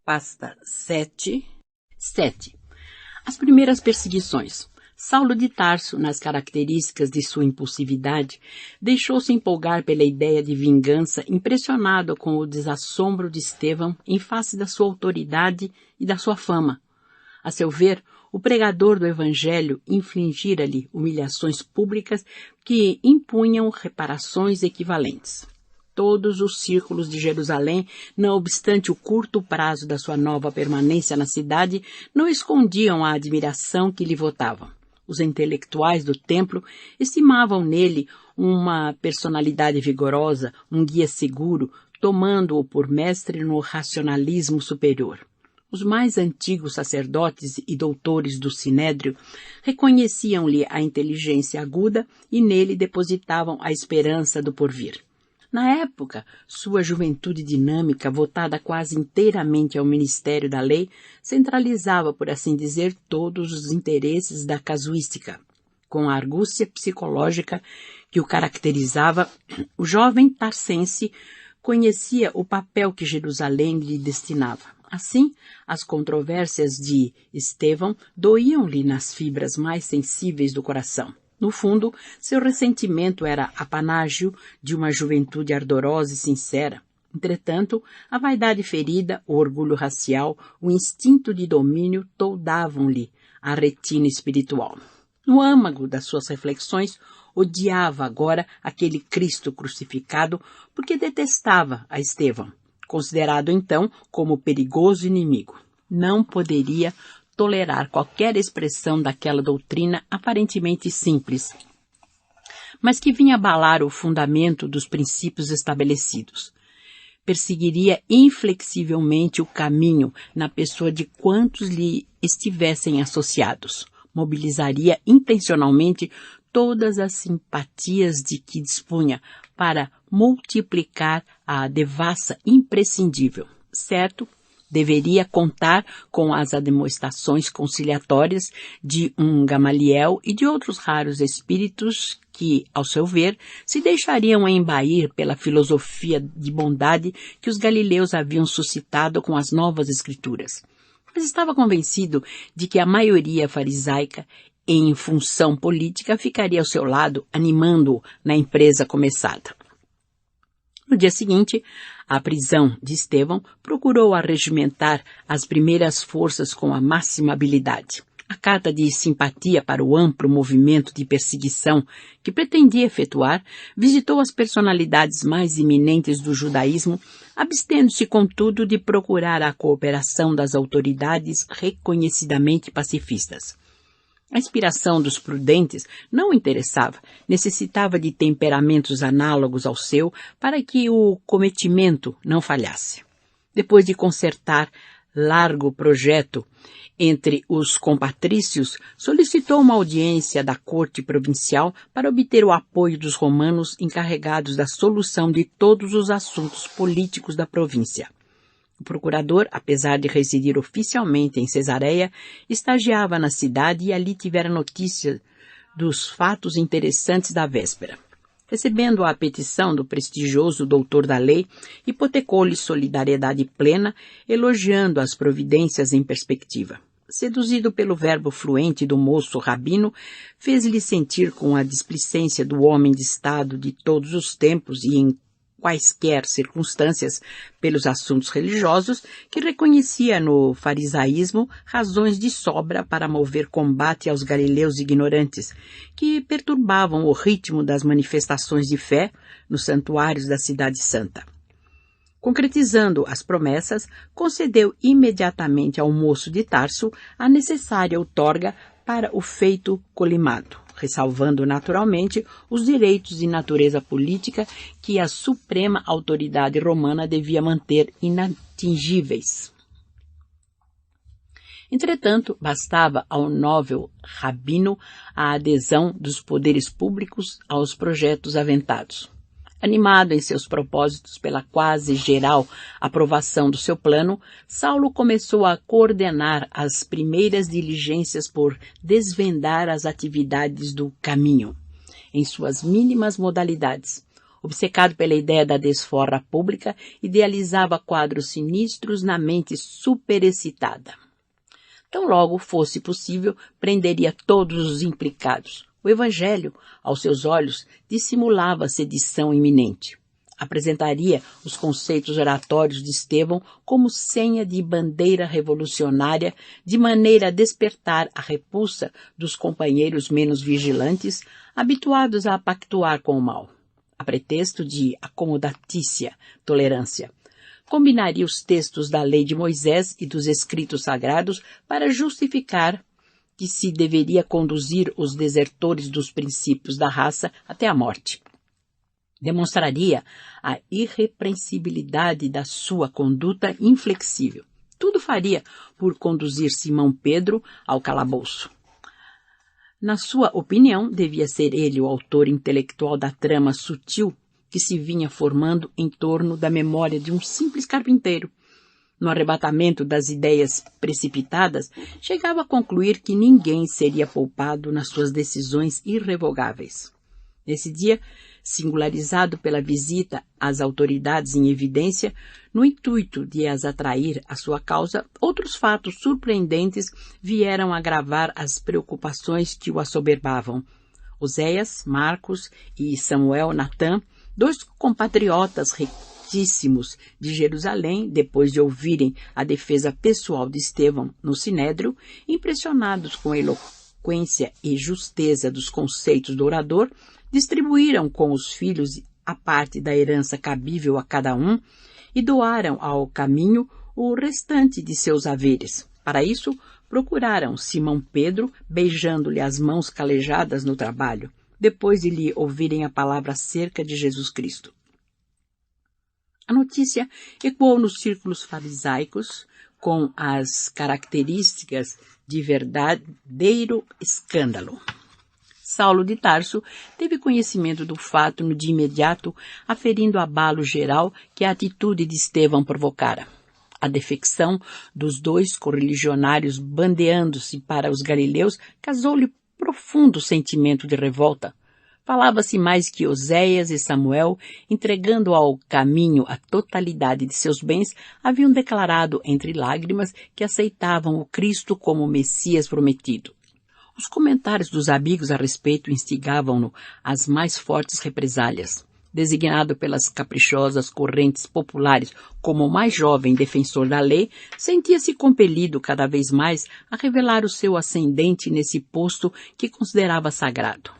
Pasta 7. 7. As primeiras perseguições. Saulo de Tarso, nas características de sua impulsividade, deixou-se empolgar pela ideia de vingança, impressionado com o desassombro de Estevão em face da sua autoridade e da sua fama. A seu ver, o pregador do Evangelho infligira-lhe humilhações públicas que impunham reparações equivalentes. Todos os círculos de Jerusalém, não obstante o curto prazo da sua nova permanência na cidade, não escondiam a admiração que lhe votavam. Os intelectuais do templo estimavam nele uma personalidade vigorosa, um guia seguro, tomando-o por mestre no racionalismo superior. Os mais antigos sacerdotes e doutores do Sinédrio reconheciam-lhe a inteligência aguda e nele depositavam a esperança do porvir. Na época, sua juventude dinâmica, votada quase inteiramente ao ministério da lei, centralizava, por assim dizer, todos os interesses da casuística. Com a argúcia psicológica que o caracterizava, o jovem tarsense conhecia o papel que Jerusalém lhe destinava. Assim, as controvérsias de Estevão doíam-lhe nas fibras mais sensíveis do coração. No fundo, seu ressentimento era apanágio de uma juventude ardorosa e sincera. Entretanto, a vaidade ferida, o orgulho racial, o instinto de domínio toldavam-lhe a retina espiritual. No âmago das suas reflexões, odiava agora aquele Cristo crucificado porque detestava a Estevão, considerado então como perigoso inimigo. Não poderia tolerar qualquer expressão daquela doutrina aparentemente simples, mas que vinha abalar o fundamento dos princípios estabelecidos. Perseguiria inflexivelmente o caminho na pessoa de quantos lhe estivessem associados. Mobilizaria intencionalmente todas as simpatias de que dispunha para multiplicar a devassa imprescindível. Certo, deveria contar com as admoestações conciliatórias de um Gamaliel e de outros raros espíritos que, ao seu ver, se deixariam embair pela filosofia de bondade que os galileus haviam suscitado com as novas escrituras. Mas estava convencido de que a maioria farisaica, em função política, ficaria ao seu lado, animando-o na empresa começada. No dia seguinte, à prisão de Estevão, procurou arregimentar as primeiras forças com a máxima habilidade. A carta de simpatia para o amplo movimento de perseguição que pretendia efetuar visitou as personalidades mais eminentes do judaísmo, abstendo-se, contudo, de procurar a cooperação das autoridades reconhecidamente pacifistas. A inspiração dos prudentes não o interessava, necessitava de temperamentos análogos ao seu para que o cometimento não falhasse. Depois de concertar largo projeto entre os compatrícios, solicitou uma audiência da corte provincial para obter o apoio dos romanos encarregados da solução de todos os assuntos políticos da província. O procurador, apesar de residir oficialmente em Cesareia, estagiava na cidade e ali tivera notícia dos fatos interessantes da véspera. Recebendo a petição do prestigioso doutor da lei, hipotecou-lhe solidariedade plena, elogiando as providências em perspectiva. Seduzido pelo verbo fluente do moço rabino, fez-lhe sentir com a displicência do homem de estado de todos os tempos e em quaisquer circunstâncias pelos assuntos religiosos, que reconhecia no farisaísmo razões de sobra para mover combate aos galileus ignorantes, que perturbavam o ritmo das manifestações de fé nos santuários da cidade santa. Concretizando as promessas, concedeu imediatamente ao moço de Tarso a necessária outorga para o feito colimado, ressalvando naturalmente os direitos de natureza política que a suprema autoridade romana devia manter inatingíveis. Entretanto, bastava ao novel rabino a adesão dos poderes públicos aos projetos aventados. Animado em seus propósitos pela quase geral aprovação do seu plano, Saulo começou a coordenar as primeiras diligências por desvendar as atividades do caminho, em suas mínimas modalidades, Obcecado pela ideia da desforra pública, idealizava quadros sinistros na mente superexcitada. Tão logo fosse possível, prenderia todos os implicados. O Evangelho, aos seus olhos, dissimulava sedição iminente. Apresentaria os conceitos oratórios de Estevão como senha de bandeira revolucionária, de maneira a despertar a repulsa dos companheiros menos vigilantes, habituados a pactuar com o mal, a pretexto de acomodatícia tolerância. Combinaria os textos da lei de Moisés e dos escritos sagrados para justificar que se deveria conduzir os desertores dos princípios da raça até a morte. Demonstraria a irrepreensibilidade da sua conduta inflexível. Tudo faria por conduzir Simão Pedro ao calabouço. Na sua opinião, devia ser ele o autor intelectual da trama sutil que se vinha formando em torno da memória de um simples carpinteiro. No arrebatamento das ideias precipitadas, chegava a concluir que ninguém seria poupado nas suas decisões irrevogáveis. Nesse dia, singularizado pela visita às autoridades em evidência, no intuito de as atrair à sua causa, outros fatos surpreendentes vieram agravar as preocupações que o assoberbavam. Oséias, Marcos e Samuel Natã, dois compatriotas riquíssimos de Jerusalém, depois de ouvirem a defesa pessoal de Estevão no Sinédrio, impressionados com a eloquência e justeza dos conceitos do orador, distribuíram com os filhos a parte da herança cabível a cada um e doaram ao caminho o restante de seus haveres. Para isso, procuraram Simão Pedro, beijando-lhe as mãos calejadas no trabalho, depois de lhe ouvirem a palavra acerca de Jesus Cristo. A notícia ecoou nos círculos farisaicos com as características de verdadeiro escândalo. Saulo de Tarso teve conhecimento do fato de imediato, aferindo abalo geral que a atitude de Estevão provocara. A defecção dos dois correligionários bandeando-se para os galileus causou-lhe profundo sentimento de revolta. Falava-se mais que Oséias e Samuel, entregando ao caminho a totalidade de seus bens, haviam declarado entre lágrimas que aceitavam o Cristo como o Messias prometido. Os comentários dos amigos a respeito instigavam-no às mais fortes represálias. Designado pelas caprichosas correntes populares como o mais jovem defensor da lei, sentia-se compelido cada vez mais a revelar o seu ascendente nesse posto que considerava sagrado.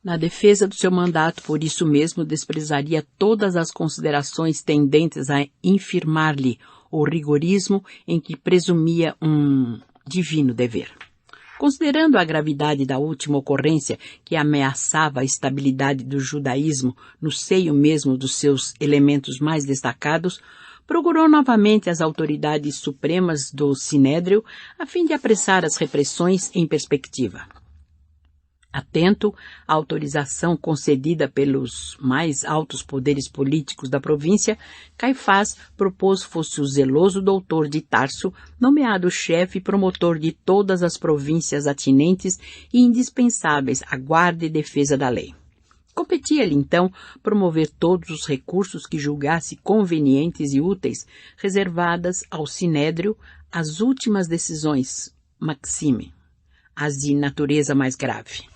Na defesa do seu mandato, por isso mesmo, desprezaria todas as considerações tendentes a infirmar-lhe o rigorismo em que presumia um divino dever. Considerando a gravidade da última ocorrência que ameaçava a estabilidade do judaísmo no seio mesmo dos seus elementos mais destacados, procurou novamente as autoridades supremas do Sinédrio a fim de apressar as repressões em perspectiva. Atento à autorização concedida pelos mais altos poderes políticos da província, Caifás propôs fosse o zeloso doutor de Tarso, nomeado chefe e promotor de todas as províncias atinentes e indispensáveis à guarda e defesa da lei. Competia-lhe, então, promover todos os recursos que julgasse convenientes e úteis, reservadas ao Sinédrio as últimas decisões, maxime, as de natureza mais grave.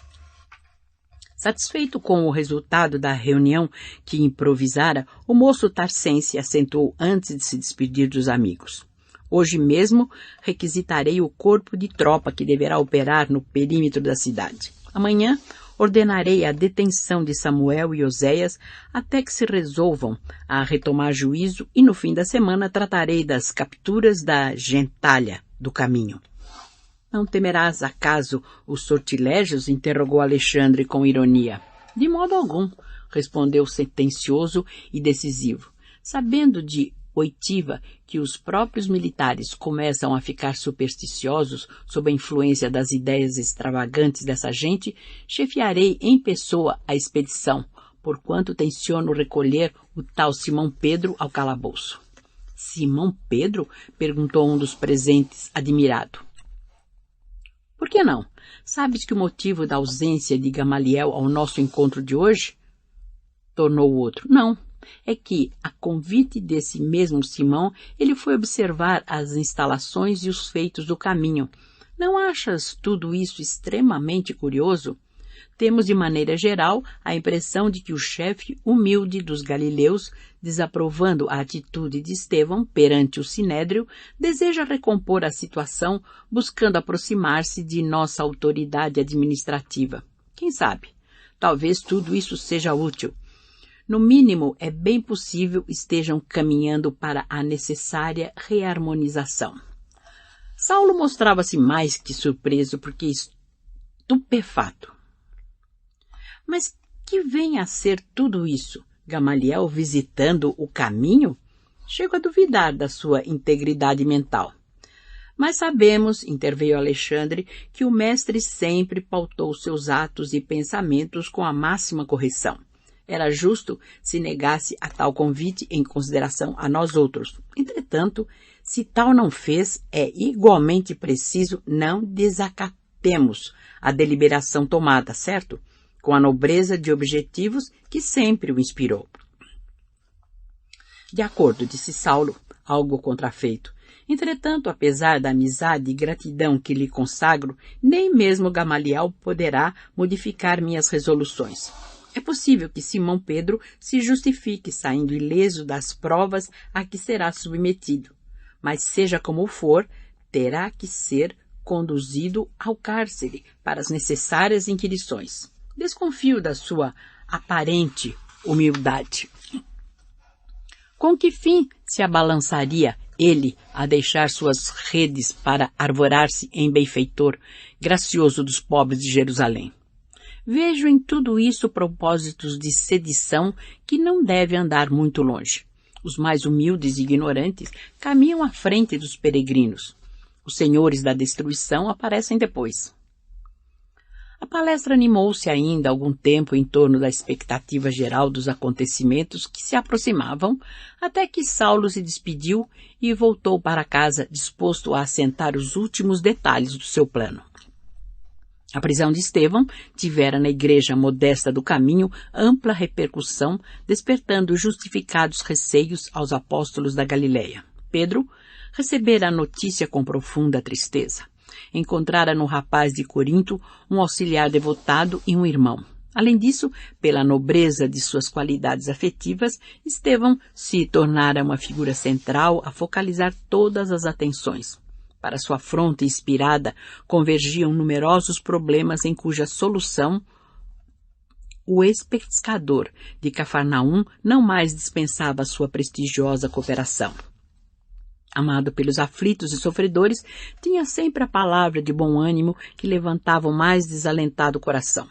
Satisfeito com o resultado da reunião que improvisara, o moço tarsense assentou antes de se despedir dos amigos. Hoje mesmo requisitarei o corpo de tropa que deverá operar no perímetro da cidade. Amanhã ordenarei a detenção de Samuel e Oséias até que se resolvam a retomar juízo e no fim da semana tratarei das capturas da gentalha do caminho. Não temerás, acaso, os sortilégios? Interrogou Alexandre com ironia. De modo algum, respondeu sentencioso e decisivo. Sabendo de oitiva que os próprios militares começam a ficar supersticiosos sob a influência das ideias extravagantes dessa gente, chefiarei em pessoa a expedição, porquanto tenciono recolher o tal Simão Pedro ao calabouço. Simão Pedro? Perguntou um dos presentes, admirado. Por que não? Sabes que o motivo da ausência de Gamaliel ao nosso encontro de hoje? tornou o outro. Não, é que, a convite desse mesmo Simão, ele foi observar as instalações e os feitos do caminho. Não achas tudo isso extremamente curioso? Temos, de maneira geral, a impressão de que o chefe humilde dos galileus, desaprovando a atitude de Estevão perante o sinédrio, deseja recompor a situação, buscando aproximar-se de nossa autoridade administrativa. Quem sabe? Talvez tudo isso seja útil. No mínimo, é bem possível estejam caminhando para a necessária reharmonização. Saulo mostrava-se mais que surpreso, porque estupefato. Mas que vem a ser tudo isso? Gamaliel visitando o caminho? Chego a duvidar da sua integridade mental. Mas sabemos, interveio Alexandre, que o mestre sempre pautou seus atos e pensamentos com a máxima correção. Era justo se negasse a tal convite em consideração a nós outros. Entretanto, se tal não fez, é igualmente preciso não desacatemos a deliberação tomada, certo? Com a nobreza de objetivos que sempre o inspirou. De acordo, disse Saulo, algo contrafeito. Entretanto, apesar da amizade e gratidão que lhe consagro, nem mesmo Gamaliel poderá modificar minhas resoluções. É possível que Simão Pedro se justifique saindo ileso das provas a que será submetido, mas seja como for, terá que ser conduzido ao cárcere para as necessárias inquirições. Desconfio da sua aparente humildade. Com que fim se abalançaria ele a deixar suas redes para arvorar-se em benfeitor, gracioso dos pobres de Jerusalém? Vejo em tudo isso propósitos de sedição que não devem andar muito longe. Os mais humildes e ignorantes caminham à frente dos peregrinos. Os senhores da destruição aparecem depois. A palestra animou-se ainda algum tempo em torno da expectativa geral dos acontecimentos que se aproximavam, até que Saulo se despediu e voltou para casa disposto a assentar os últimos detalhes do seu plano. A prisão de Estevão tivera na igreja modesta do caminho ampla repercussão, despertando justificados receios aos apóstolos da Galileia. Pedro recebera a notícia com profunda tristeza. Encontrara no rapaz de Corinto um auxiliar devotado e um irmão. Além disso, pela nobreza de suas qualidades afetivas, Estevão se tornara uma figura central a focalizar todas as atenções. Para sua fronte inspirada convergiam numerosos problemas em cuja solução o ex-pescador de Cafarnaum não mais dispensava sua prestigiosa cooperação. Amado pelos aflitos e sofredores, tinha sempre a palavra de bom ânimo que levantava o mais desalentado coração.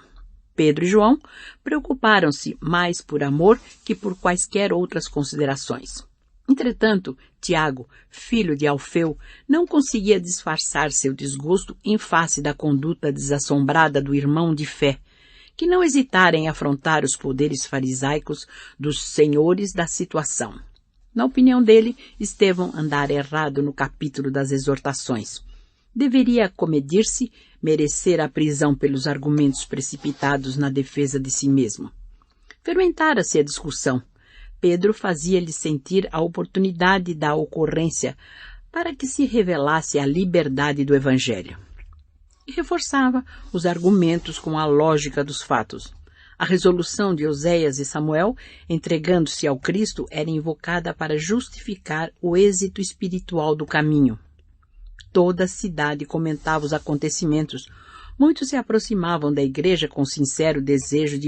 Pedro e João preocuparam-se mais por amor que por quaisquer outras considerações. Entretanto, Tiago, filho de Alfeu, não conseguia disfarçar seu desgosto em face da conduta desassombrada do irmão de fé, que não hesitara em afrontar os poderes farisaicos dos senhores da situação. Na opinião dele, Estevão andara errado no capítulo das exortações. Deveria comedir-se, merecer a prisão pelos argumentos precipitados na defesa de si mesmo. Fermentara-se a discussão. Pedro fazia-lhe sentir a oportunidade da ocorrência para que se revelasse a liberdade do Evangelho. E reforçava os argumentos com a lógica dos fatos. A resolução de Oséias e Samuel, entregando-se ao Cristo, era invocada para justificar o êxito espiritual do caminho. Toda a cidade comentava os acontecimentos. Muitos se aproximavam da igreja com sincero desejo de